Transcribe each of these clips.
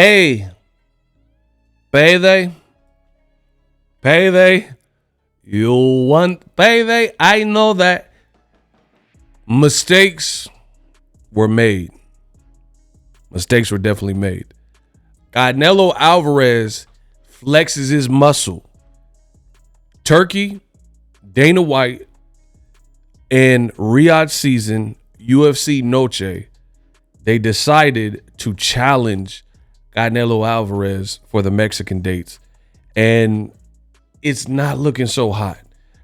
Hey, payday. Payday. You want payday? I know that mistakes were made. Mistakes were definitely made. Canelo Alvarez flexes his muscle. Turki, Dana White, and Riyadh season UFC Noche, they decided to challenge Canelo Alvarez for the Mexican dates. And it's not looking so hot.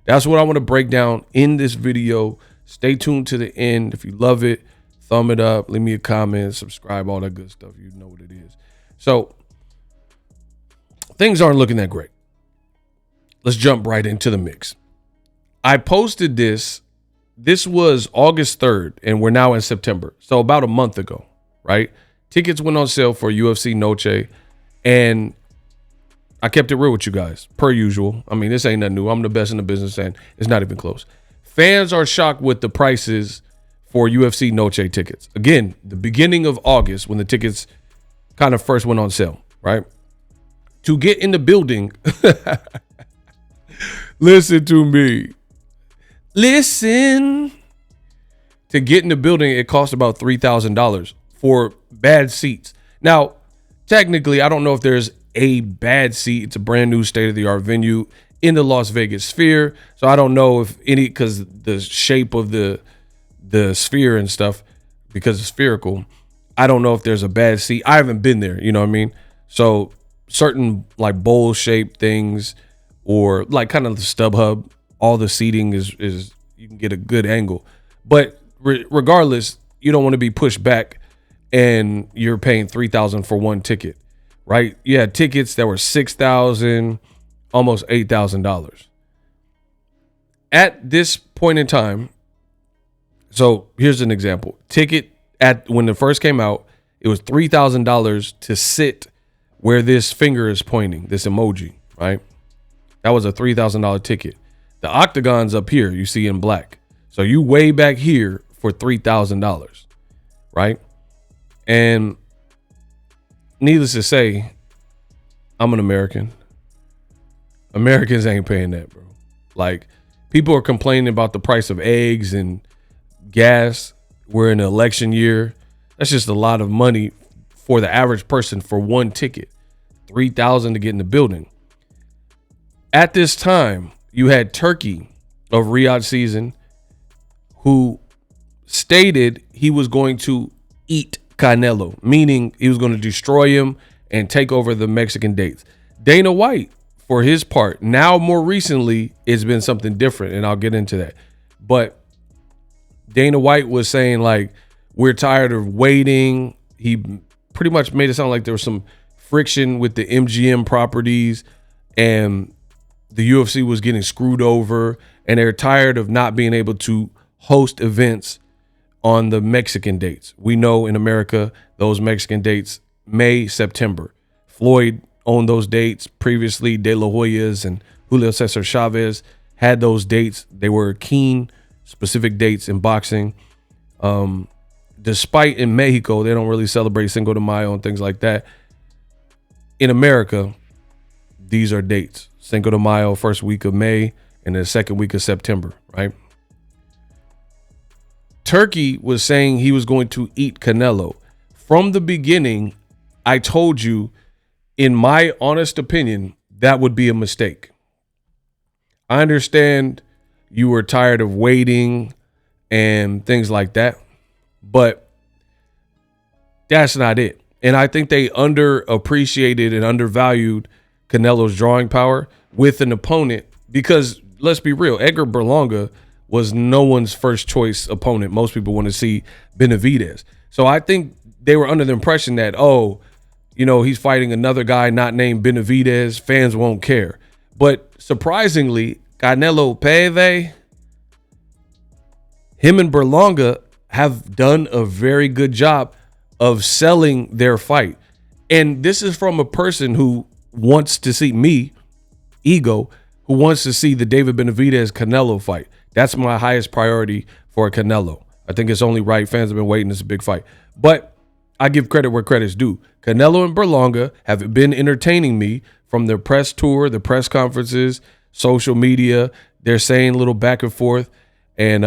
That's what I want to break down in this video. Stay tuned to the end. If you love it, thumb it up, leave me a comment, subscribe, all that good stuff. You know what it is. So things aren't looking that great. Let's jump right into the mix. I posted this. This was August 3rd, and we're now in September. So about a month ago, right? Tickets went on sale for UFC Noche, and I kept it real with you guys, per usual. I mean, this ain't nothing new. I'm the best in the business, and it's not even close. Fans are shocked with the prices for UFC Noche tickets. Again, the beginning of August, when the tickets kind of first went on sale, right? To get in the building, listen to me. Listen. To get in the building, it cost about $3,000 for bad seats. Now, technically, I don't know if there's a bad seat. It's a brand new state-of-the-art venue in the Las Vegas Sphere. So I don't know if any, because the shape of the sphere and stuff, because it's spherical, I don't know if there's a bad seat. I haven't been there, you know what I mean? So certain like bowl-shaped things or like kind of the StubHub, all the seating is you can get a good angle. But regardless, you don't want to be pushed back and you're paying $3,000 for one ticket, right? You had tickets that were $6,000, almost $8,000. At this point in time, so here's an example. Ticket at when it first came out, it was $3,000 to sit where this finger is pointing, this emoji, right? That was a $3,000 ticket. The octagon's up here, you see in black. So you way back here for $3,000, right? And needless to say, I'm an American. Americans ain't paying that, bro. Like, people are complaining about the price of eggs and gas. We're in an election year. That's just a lot of money for the average person for one ticket. $3,000 to get in the building. At this time, you had Turki of Riyadh season who stated he was going to eat Canelo, meaning he was going to destroy him and take over the Mexican dates. Dana White, for his part, now more recently, it's been something different, and I'll get into that. But Dana White was saying, like, we're tired of waiting. He pretty much made it sound like there was some friction with the MGM properties, and the UFC was getting screwed over, and they're tired of not being able to host events on the Mexican dates. We know in America, those Mexican dates, May, September. Floyd owned those dates previously. De La Hoya's and Julio Cesar Chavez had those dates. They were keen, specific dates in boxing. Despite in Mexico, they don't really celebrate Cinco de Mayo and things like that. In America, these are dates. Cinco de Mayo, first week of May, and the second week of September, right? Turki was saying he was going to eat Canelo. From the beginning, I told you, in my honest opinion, that would be a mistake. I understand you were tired of waiting and things like that, but that's not it. And I think they underappreciated and undervalued Canelo's drawing power with an opponent because, let's be real, Edgar Berlanga was no one's first choice opponent. Most people want to see Benavidez. So I think they were under the impression that, oh, you know, he's fighting another guy not named Benavidez. Fans won't care. But surprisingly, Canelo Pave, him and Berlanga have done a very good job of selling their fight. And this is from a person who wants to see me, Ego, who wants to see the David Benavidez Canelo fight. That's my highest priority for Canelo. I think it's only right. Fans have been waiting. It's a big fight. But I give credit where credit's due. Canelo and Berlanga have been entertaining me from their press tour, the press conferences, social media. They're saying a little back and forth. And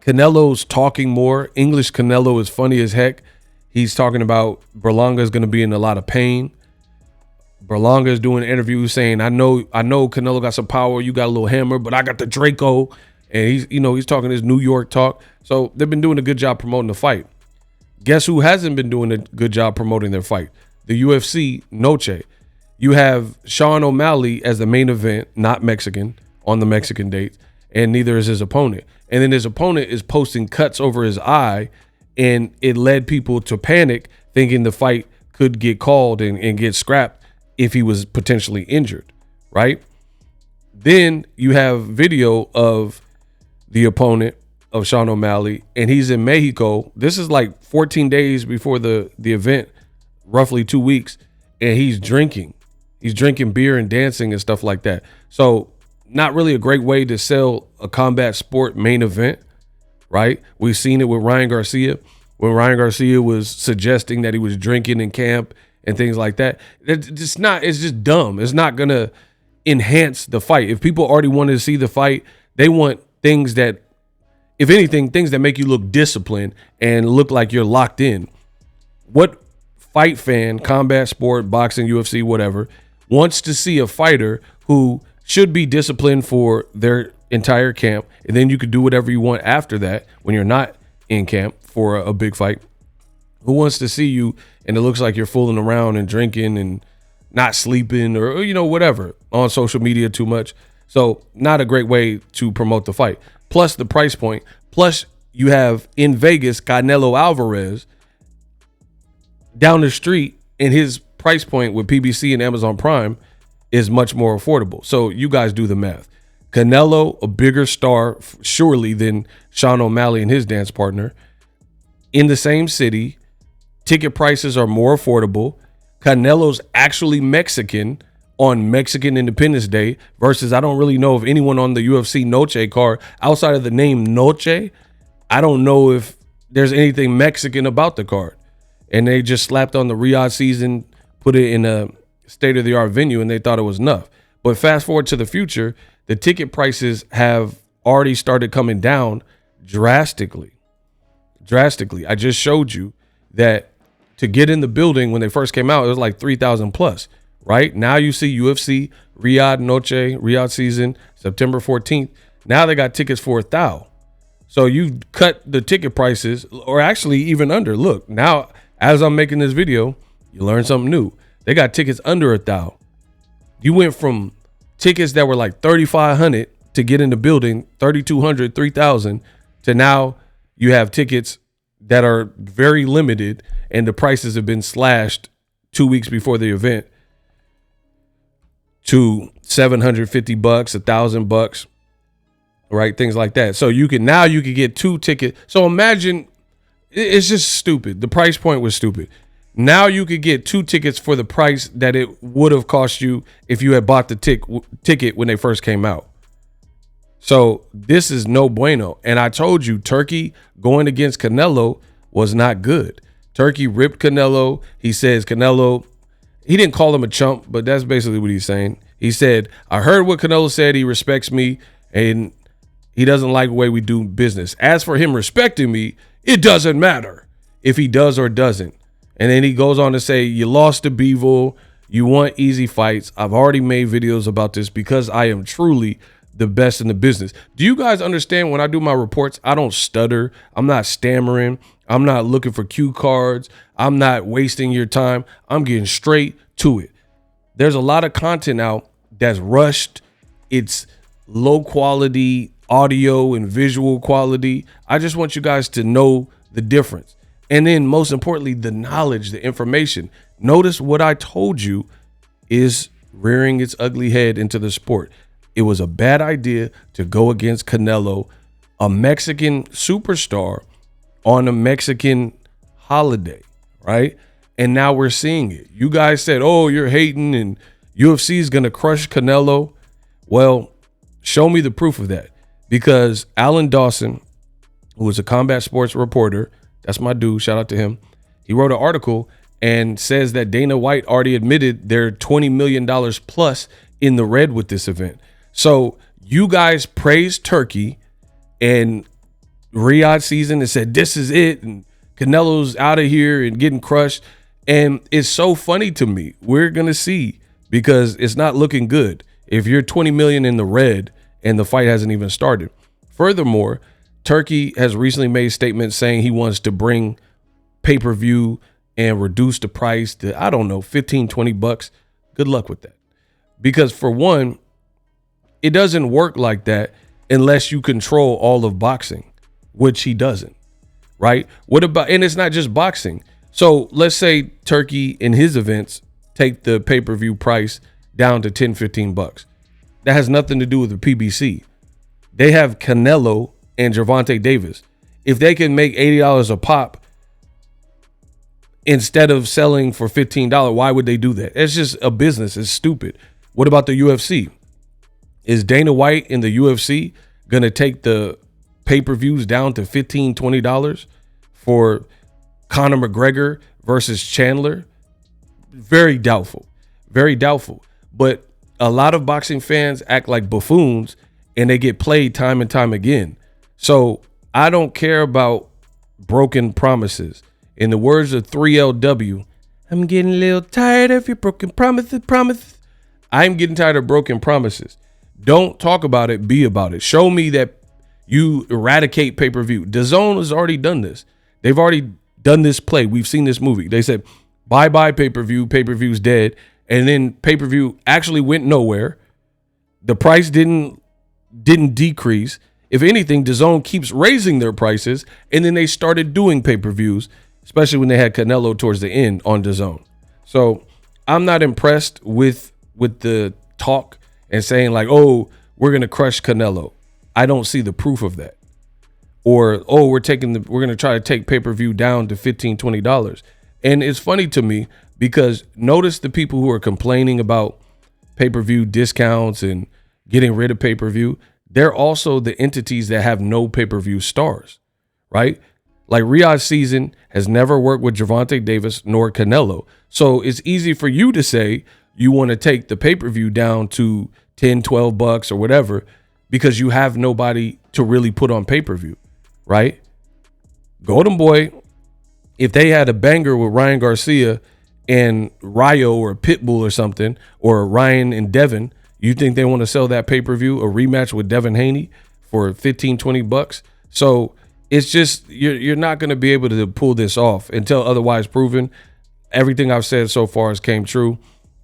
Canelo's talking more. English Canelo is funny as heck. He's talking about Berlanga is going to be in a lot of pain. Berlanga is doing interviews saying, I know Canelo got some power. You got a little hammer, but I got the Draco. And he's talking his New York talk. So they've been doing a good job promoting the fight. Guess who hasn't been doing a good job promoting their fight? The UFC Noche. You have Sean O'Malley as the main event, not Mexican, on the Mexican dates, and neither is his opponent. And then his opponent is posting cuts over his eye, and it led people to panic, thinking the fight could get called and get scrapped if he was potentially injured, right? Then you have video of the opponent of Sean O'Malley, and he's in Mexico. This is like 14 days before the event, roughly 2 weeks, and he's drinking. He's drinking beer and dancing and stuff like that. So not really a great way to sell a combat sport main event, right? We've seen it with Ryan Garcia, when Ryan Garcia was suggesting that he was drinking in camp and things like that. It's just dumb. It's not going to enhance the fight. If people already wanted to see the fight, they want things that, if anything, things that make you look disciplined and look like you're locked in. What fight fan, combat sport, boxing, UFC, whatever, wants to see a fighter who should be disciplined for their entire camp, and then you could do whatever you want after that when you're not in camp for a big fight? Who wants to see you and it looks like you're fooling around and drinking and not sleeping or whatever on social media too much? So not a great way to promote the fight. Plus the price point. Plus you have in Vegas Canelo Alvarez down the street, and his price point with PBC and Amazon Prime is much more affordable. So you guys do the math. Canelo, a bigger star surely than Sean O'Malley and his dance partner, in the same city. Ticket prices are more affordable. Canelo's actually Mexican on Mexican Independence Day versus I don't really know if anyone on the UFC Noche card outside of the name Noche. I don't know if there's anything Mexican about the card. And they just slapped on the Riyadh season, put it in a state-of-the-art venue, and they thought it was enough. But fast forward to the future, the ticket prices have already started coming down drastically. I just showed you that to get in the building when they first came out, it was like 3,000 plus, right? Now you see UFC, Riyadh Noche, Riyadh season, September 14th. Now they got tickets for 1,000. So you cut the ticket prices, or actually even under. Look, now as I'm making this video, you learn something new. They got tickets under 1,000. You went from tickets that were like 3,500 to get in the building, 3,200, 3,000, to now you have tickets that are very limited, and the prices have been slashed 2 weeks before the event to $750, $1,000, right? Things like that. So you can get 2 tickets. So imagine, it's just stupid. The price point was stupid. Now you could get 2 tickets for the price that it would have cost you if you had bought the ticket when they first came out. So this is no bueno. And I told you, Turki going against Canelo was not good. Turki ripped Canelo. He says Canelo, he didn't call him a chump, but that's basically what he's saying. He said, I heard what Canelo said. He respects me and he doesn't like the way we do business. As for him respecting me, it doesn't matter if he does or doesn't. And then he goes on to say, you lost to Bivol. You want easy fights. I've already made videos about this because I am truly the best in the business. Do you guys understand when I do my reports, I don't stutter. I'm not stammering. I'm not looking for cue cards. I'm not wasting your time. I'm getting straight to it. There's a lot of content out that's rushed. It's low quality audio and visual quality. I just want you guys to know the difference. And then most importantly, the knowledge, the information. Notice what I told you is rearing its ugly head into the sport. It was a bad idea to go against Canelo, a Mexican superstar, on a Mexican holiday, right? And now we're seeing it. You guys said, oh, you're hating and UFC is going to crush Canelo. Well, show me the proof of that. Because Alan Dawson, who is a combat sports reporter, that's my dude, shout out to him. He wrote an article and says that Dana White already admitted they're $20 million plus in the red with this event. So you guys praised Turkey and Riyadh season and said, this is it. And Canelo's out of here and getting crushed. And it's so funny to me. We're going to see, because it's not looking good if you're 20 million in the red and the fight hasn't even started. Furthermore, Turkey has recently made statements saying he wants to bring pay-per-view and reduce the price to, I don't know, 15, 20 bucks. Good luck with that. Because for one, it doesn't work like that unless you control all of boxing, which he doesn't, right? What about, and it's not just boxing. So let's say Turkey in his events take the pay-per-view price down to 10, 15 bucks. That has nothing to do with the PBC. They have Canelo and Gervonta Davis. If they can make $80 a pop instead of selling for $15, why would they do that? It's just a business. It's stupid. What about the UFC? Is Dana White in the UFC going to take the pay-per-views down to $15, $20 for Conor McGregor versus Chandler? Very doubtful. Very doubtful. But a lot of boxing fans act like buffoons and they get played time and time again. So I don't care about broken promises. In the words of 3LW, I'm getting a little tired of your broken promises. I'm getting tired of broken promises. Don't talk about it, be about it. Show me that you eradicate pay-per-view. DAZN has already done this. They've already done this play. We've seen this movie. They said, bye-bye pay-per-view. Pay-per-view's dead. And then pay-per-view actually went nowhere. The price didn't decrease. If anything, DAZN keeps raising their prices, and then they started doing pay-per-views, especially when they had Canelo towards the end on DAZN. So I'm not impressed with the talk and saying like, oh, we're going to crush Canelo. I don't see the proof of that. Or, oh, we're going to try to take pay-per-view down to $15, $20. And it's funny to me because notice the people who are complaining about pay-per-view discounts and getting rid of pay-per-view, they're also the entities that have no pay-per-view stars, right? Like Riyadh season has never worked with Gervonta Davis nor Canelo. So it's easy for you to say you want to take the pay-per-view down to 10, 12 bucks or whatever because you have nobody to really put on pay-per-view, right? Golden Boy, if they had a banger with Ryan Garcia and Rayo or Pitbull or something, or Ryan and Devin, you think they want to sell that pay-per-view, a rematch with Devin Haney for 15, 20 bucks? So it's just, you're not going to be able to pull this off until otherwise proven. Everything I've said so far has came true,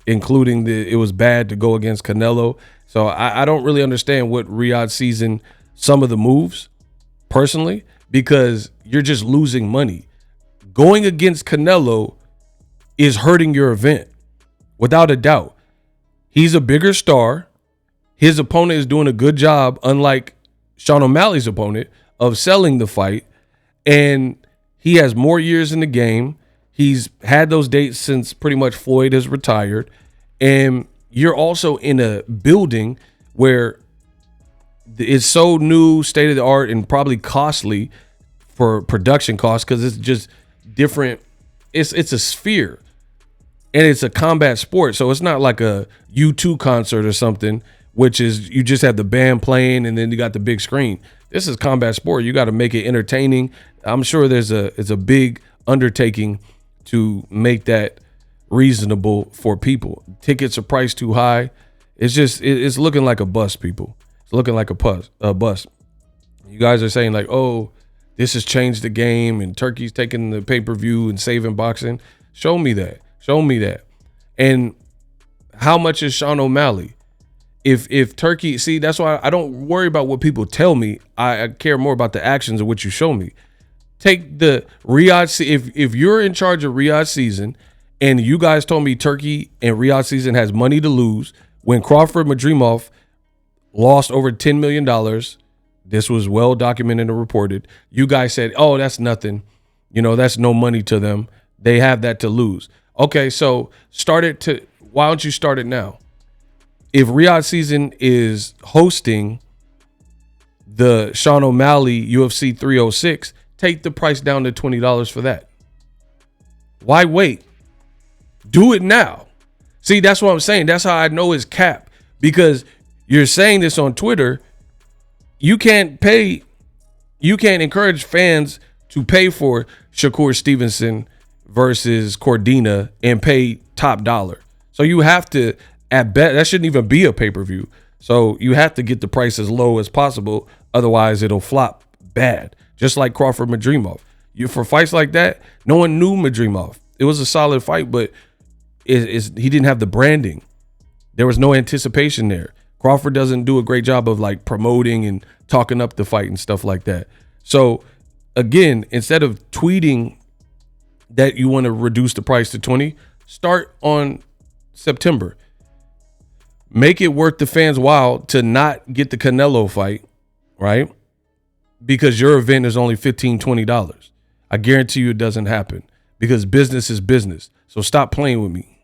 including it was bad to go against Canelo. So I don't really understand what Riyadh season, some of the moves personally, because you're just losing money. Going against Canelo is hurting your event without a doubt. He's a bigger star. His opponent is doing a good job, unlike Sean O'Malley's opponent, of selling the fight. And he has more years in the game. He's had those dates since pretty much Floyd has retired. And you're also in a building where it's so new, state of the art, and probably costly for production costs because it's just different. It's a sphere. And it's a combat sport, so it's not like a U2 concert or something, which is you just have the band playing and then you got the big screen. This is combat sport. You got to make it entertaining. I'm sure it's a big undertaking to make that reasonable for people. Tickets are priced too high. It's just it's looking like a bust, people. It's looking like a bust. You guys are saying like, oh, this has changed the game and Turkey's taking the pay-per-view and saving boxing. Show me that. Show me that. And how much is Sean O'Malley? If Turkey, see, that's why I don't worry about what people tell me. I care more about the actions of what you show me. Take the Riyadh, if you're in charge of Riyadh season and you guys told me Turkey and Riyadh season has money to lose, when Crawford Madrimov lost over $10 million, this was well documented and reported, you guys said, oh, that's nothing. You know, that's no money to them. They have that to lose. Okay, so why don't you start it now? If Riyadh season is hosting the Sean O'Malley UFC 306, take the price down to $20 for that. Why wait? Do it now. See, that's what I'm saying. That's how I know it's cap, because you're saying this on Twitter. You can't encourage fans to pay for Shakur Stevenson versus Cordina and pay top dollar. So you have to, at best, that shouldn't even be a pay-per-view. So you have to get the price as low as possible. Otherwise, it'll flop bad. Just like Crawford Madrimov. For fights like that, no one knew Madrimov. It was a solid fight, but he didn't have the branding. There was no anticipation there. Crawford doesn't do a great job of like promoting and talking up the fight and stuff like that. So again, instead of tweeting that you want to reduce the price to 20, start on September. Make it worth the fans' while to not get the Canelo fight, right? Because your event is only $15, $20. I guarantee you it doesn't happen, because business is business. So stop playing with me.